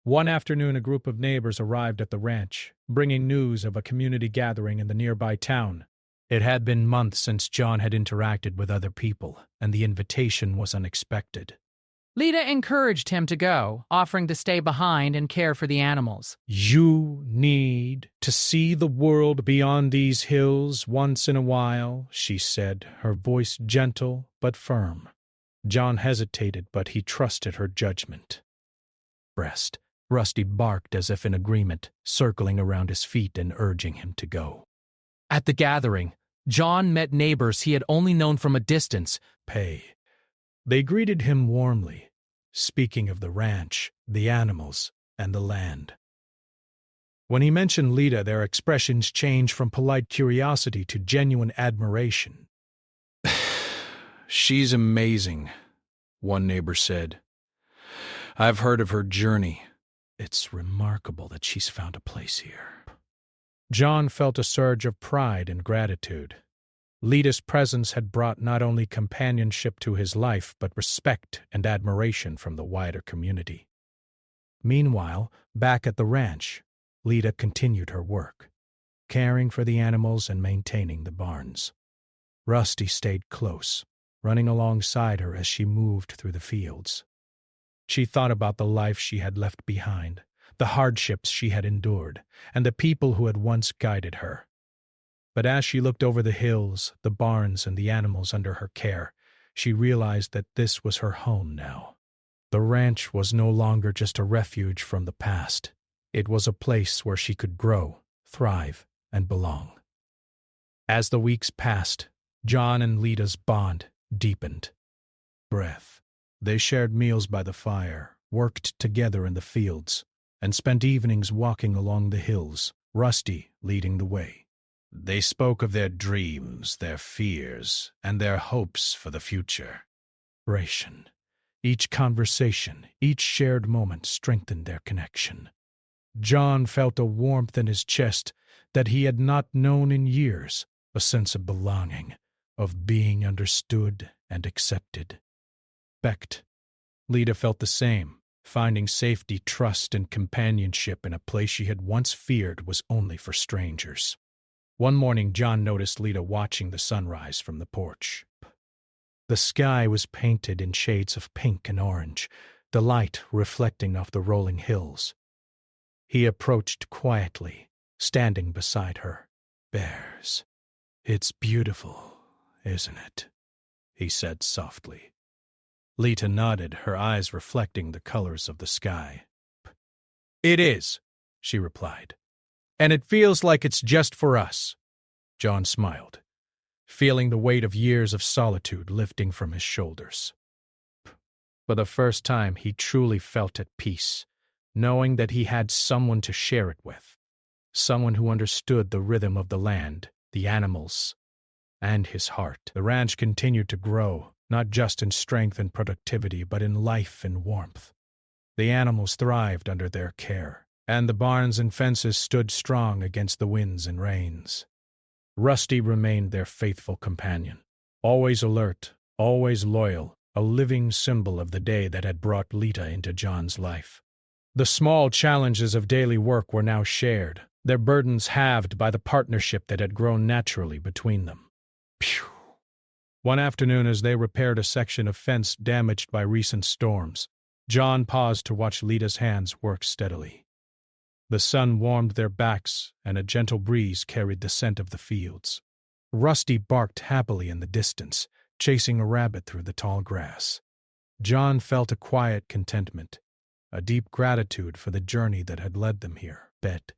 One afternoon, a group of neighbors arrived at the ranch, bringing news of a community gathering in the nearby town. It had been months since John had interacted with other people, and the invitation was unexpected. Lita encouraged him to go, offering to stay behind and care for the animals. "You need to see the world beyond these hills once in a while," she said, her voice gentle but firm. John hesitated, but he trusted her judgment. Breast. Rusty barked as if in agreement, circling around his feet and urging him to go. At the gathering, John met neighbors he had only known from a distance. They greeted him warmly, speaking of the ranch, the animals, and the land. When he mentioned Lita, their expressions changed from polite curiosity to genuine admiration. "She's amazing," one neighbor said. "I've heard of her journey. It's remarkable that she's found a place here." John felt a surge of pride and gratitude. Lita's presence had brought not only companionship to his life, but respect and admiration from the wider community. Meanwhile, back at the ranch, Lita continued her work, caring for the animals and maintaining the barns. Rusty stayed close, running alongside her as she moved through the fields. She thought about the life she had left behind, the hardships she had endured, and the people who had once guided her. But as she looked over the hills, the barns, and the animals under her care, she realized that this was her home now. The ranch was no longer just a refuge from the past. It was a place where she could grow, thrive, and belong. As the weeks passed, John and Lita's bond deepened. Breath. They shared meals by the fire, worked together in the fields, and spent evenings walking along the hills, Rusty leading the way. They spoke of their dreams, their fears, and their hopes for the future. Ration. Each conversation, each shared moment strengthened their connection. John felt a warmth in his chest that he had not known in years, a sense of belonging, of being understood and accepted. Becked. Lita felt the same, finding safety, trust, and companionship in a place she had once feared was only for strangers. One morning, John noticed Lita watching the sunrise from the porch. The sky was painted in shades of pink and orange, the light reflecting off the rolling hills. He approached quietly, standing beside her. "Bears. It's beautiful, isn't it?" he said softly. Lita nodded, her eyes reflecting the colors of the sky. "It is," she replied. "And it feels like it's just for us." John smiled, feeling the weight of years of solitude lifting from his shoulders. For the first time, he truly felt at peace, knowing that he had someone to share it with, someone who understood the rhythm of the land, the animals, and his heart. The ranch continued to grow, not just in strength and productivity, but in life and warmth. The animals thrived under their care, and the barns and fences stood strong against the winds and rains. Rusty remained their faithful companion, always alert, always loyal, a living symbol of the day that had brought Lita into John's life. The small challenges of daily work were now shared, their burdens halved by the partnership that had grown naturally between them. Phew! One afternoon, as they repaired a section of fence damaged by recent storms, John paused to watch Lita's hands work steadily. The sun warmed their backs, and a gentle breeze carried the scent of the fields. Rusty barked happily in the distance, chasing a rabbit through the tall grass. John felt a quiet contentment, a deep gratitude for the journey that had led them here. Bet.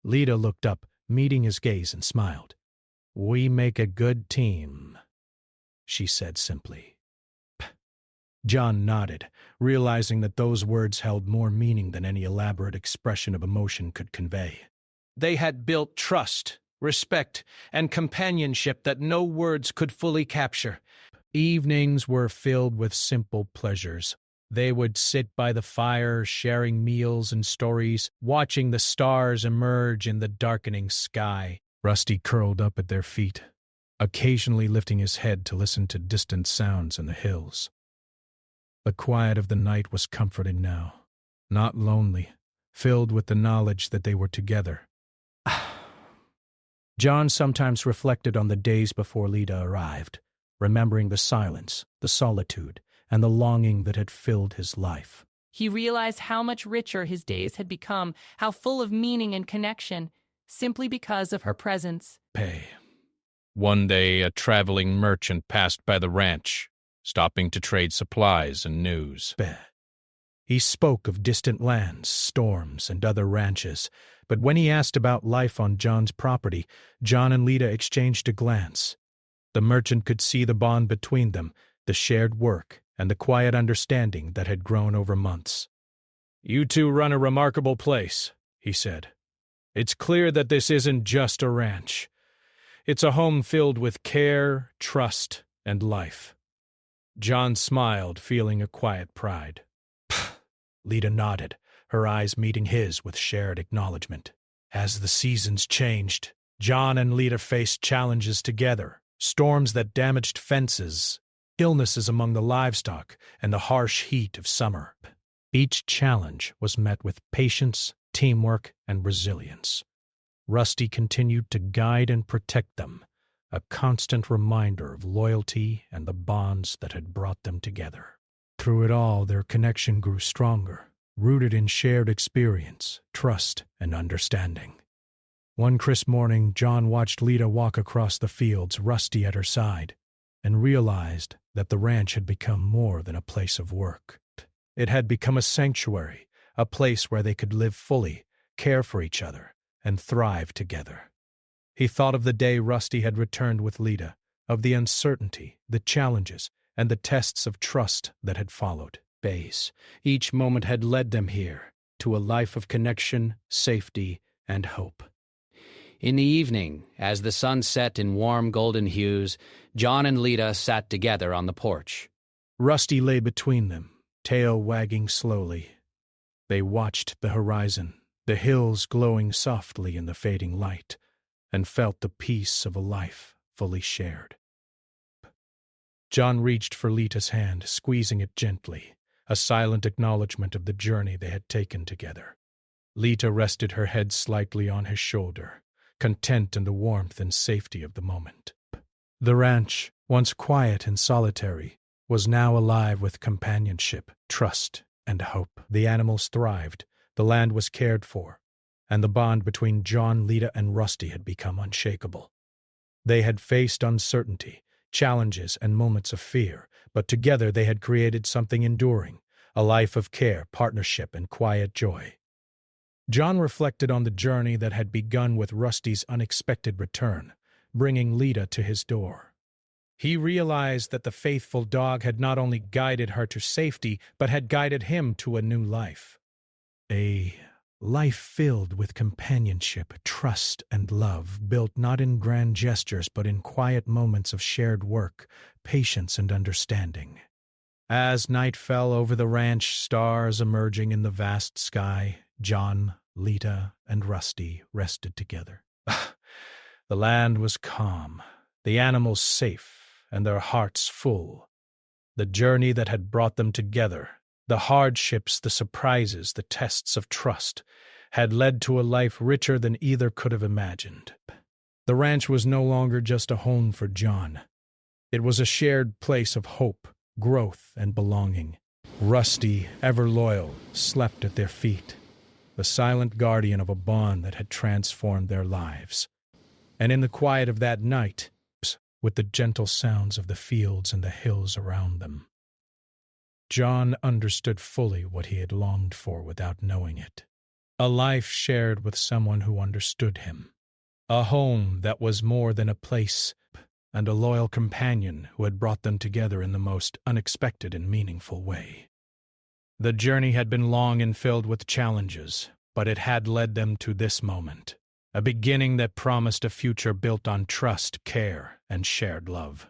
Lita looked up, meeting his gaze, and smiled. "We make a good team," she said simply. John nodded, realizing that those words held more meaning than any elaborate expression of emotion could convey. They had built trust, respect, and companionship that no words could fully capture. Evenings were filled with simple pleasures. They would sit by the fire, sharing meals and stories, watching the stars emerge in the darkening sky. Rusty curled up at their feet, occasionally lifting his head to listen to distant sounds in the hills. The quiet of the night was comforting now, not lonely, filled with the knowledge that they were together. John sometimes reflected on the days before Lita arrived, remembering the silence, the solitude, and the longing that had filled his life. He realized how much richer his days had become, how full of meaning and connection, simply because of her presence. One day, a traveling merchant passed by the ranch, stopping to trade supplies and news. He spoke of distant lands, storms, and other ranches, but when he asked about life on John's property, John and Lita exchanged a glance. The merchant could see the bond between them, the shared work, and the quiet understanding that had grown over months. "You two run a remarkable place," he said. "It's clear that this isn't just a ranch. It's a home filled with care, trust, and life." John smiled, feeling a quiet pride. Lita nodded, her eyes meeting his with shared acknowledgement. As the seasons changed, John and Lita faced challenges together, storms that damaged fences, illnesses among the livestock, and the harsh heat of summer. Each challenge was met with patience, teamwork, and resilience. Rusty continued to guide and protect them, a constant reminder of loyalty and the bonds that had brought them together. Through it all, their connection grew stronger, rooted in shared experience, trust, and understanding. One crisp morning, John watched Lita walk across the fields, Rusty at her side, and realized that the ranch had become more than a place of work. It had become a sanctuary, a place where they could live fully, care for each other, and thrive together. He thought of the day Rusty had returned with Lita, of the uncertainty, the challenges, and the tests of trust that had followed. Each moment had led them here, to a life of connection, safety, and hope. In the evening, as the sun set in warm golden hues, John and Lita sat together on the porch. Rusty lay between them, tail wagging slowly. They watched the horizon, the hills glowing softly in the fading light, and felt the peace of a life fully shared. John reached for Lita's hand, squeezing it gently, a silent acknowledgement of the journey they had taken together. Lita rested her head slightly on his shoulder, content in the warmth and safety of the moment. The ranch, once quiet and solitary, was now alive with companionship, trust, and hope. The animals thrived, the land was cared for, and the bond between John, Lita, and Rusty had become unshakable. They had faced uncertainty, challenges, and moments of fear, but together they had created something enduring, a life of care, partnership, and quiet joy. John reflected on the journey that had begun with Rusty's unexpected return, bringing Lita to his door. He realized that the faithful dog had not only guided her to safety, but had guided him to a new life. A life filled with companionship, trust, and love, built not in grand gestures but in quiet moments of shared work, patience, and understanding. As night fell over the ranch, stars emerging in the vast sky, John, Lita, and Rusty rested together. The land was calm, the animals safe, and their hearts full. The journey that had brought them together, the hardships, the surprises, the tests of trust, had led to a life richer than either could have imagined. The ranch was no longer just a home for John. It was a shared place of hope, growth, and belonging. Rusty, ever loyal, slept at their feet, the silent guardian of a bond that had transformed their lives. And in the quiet of that night, with the gentle sounds of the fields and the hills around them, John understood fully what he had longed for without knowing it. A life shared with someone who understood him. A home that was more than a place, and a loyal companion who had brought them together in the most unexpected and meaningful way. The journey had been long and filled with challenges, but it had led them to this moment, a beginning that promised a future built on trust, care, and shared love.